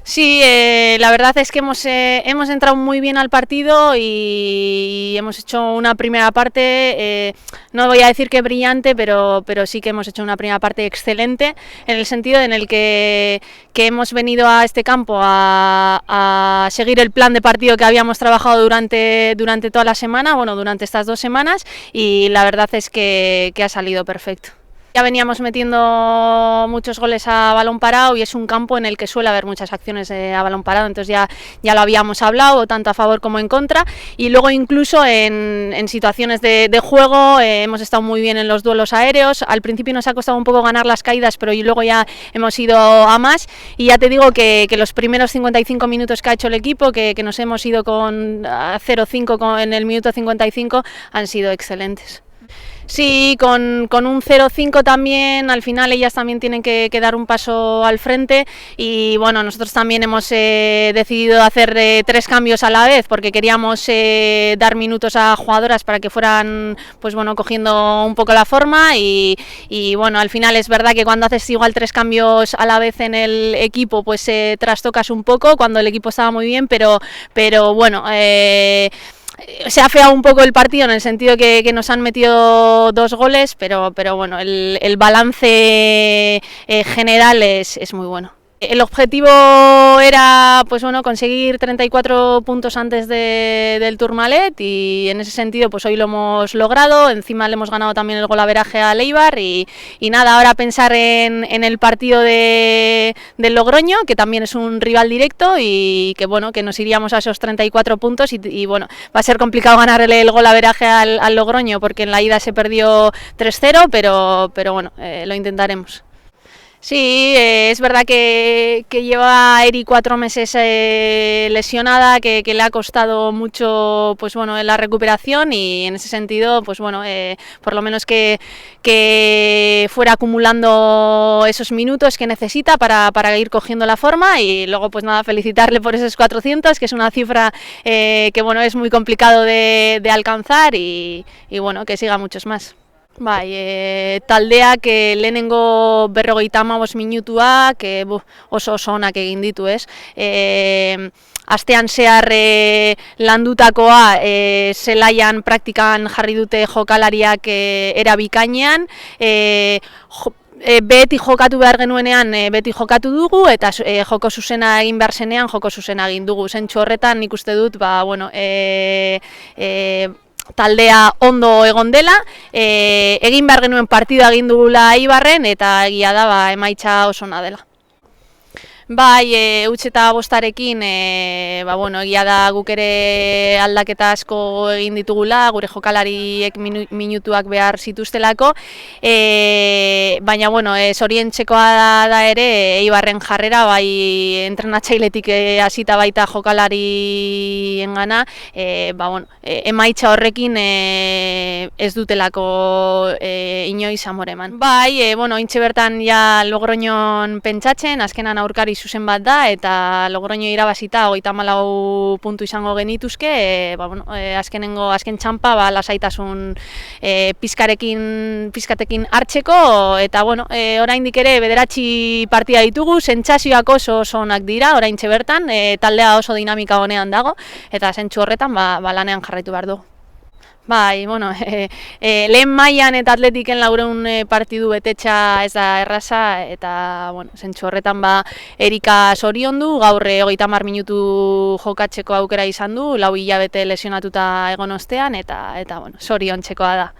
Sí, la verdad es que hemos entrado muy bien al partido y hemos hecho una primera parte, no voy a decir que brillante, pero sí que hemos hecho una primera parte excelente, en el sentido en el que hemos venido a este campo a seguir el plan de partido que habíamos trabajado durante toda la semana, bueno, durante estas 2 semanas, y la verdad es que ha salido perfecto. Ya veníamos metiendo muchos goles a balón parado y es un campo en el que suele haber muchas acciones a balón parado, entonces ya lo habíamos hablado, tanto a favor como en contra, y luego incluso en situaciones de juego hemos estado muy bien en los duelos aéreos. Al principio nos ha costado un poco ganar las caídas, pero luego ya hemos ido a más, y ya te digo que los primeros 55 minutos que ha hecho el equipo, que nos hemos ido con 0-5 en el minuto 55, han sido excelentes. Sí, con un 0-5 también, al final ellas también tienen que dar un paso al frente, y bueno, nosotros también hemos decidido hacer 3 cambios a la vez, porque queríamos dar minutos a jugadoras para que fueran, pues bueno, cogiendo un poco la forma, y bueno, al final es verdad que cuando haces igual 3 cambios a la vez en el equipo, pues trastocas un poco cuando el equipo estaba muy bien, pero bueno, se ha feado un poco el partido en el sentido que nos han metido 2 goles, pero bueno, el balance general es muy bueno. El objetivo era, pues bueno, conseguir 34 puntos antes del Tourmalet, y en ese sentido pues hoy lo hemos logrado. Encima le hemos ganado también el golaveraje a Eibar, y nada, ahora pensar en el partido del Logroño, que también es un rival directo, y que bueno, que nos iríamos a esos 34 puntos, y bueno, va a ser complicado ganar el golaveraje al Logroño, porque en la ida se perdió 3-0, pero bueno, lo intentaremos. Sí, es verdad que lleva Eri 4 meses lesionada, que le ha costado mucho, pues bueno, la recuperación, y en ese sentido, pues bueno, por lo menos que fuera acumulando esos minutos que necesita para ir cogiendo la forma, y luego pues nada, felicitarle por esos 400, que es una cifra que bueno, es muy complicado de alcanzar, y bueno, que siga muchos más. Bai, taldeak lehenengo 55 minutuak oso onak egin ditu, ez? Astean zehar landutakoa zelaian praktikan jarri dute jokalariak era bikainean, beti jokatu behar genuenean beti jokatu dugu, eta joko zuzena egin behar zenean joko zuzena egin dugu. Zentzu horretan nik uste dut, bueno, taldea ondo egon dela, egin behar genuen partida egin dugula Eibarren, eta egia da emaitza oso ona dela. Bai, huts eta bostarekin, bueno, egia da guk ere aldaketa asko egin ditugula, gure jokalariek minutuak behar zituztelako, baina bueno, zoriontzekoa da ere Eibarren jarrera, bai entrenatzailetik hasita baita jokalariengana, bueno, emaitza horrekin ez dutelako inoiz amore eman. Bai, bueno, ointxe bertan ja Logroñon pentsatzen, azkenan aurkari zuzen bat da, eta Logroño irabazita 34 puntu izango genituzke, bueno, azken txampa lasaitasun pizkatekin hartzeko, eta bueno, oraindik ere 9 partida ditugu, sentsazioak oso onak dira oraintxe bertan, taldea oso dinamika honean dago, eta zentzu horretan lanean jarraitu behar dugu. Bai, bueno, lehen mailan eta Atletiken 400 partidu betetxa ez da erraza, eta bueno, zentzu horretan Erika zoriondu, gaur 30 minutu jokatzeko aukera izan du, 4 hilabete lesionatuta egon ostean, eta bueno, zoriontzekoa da.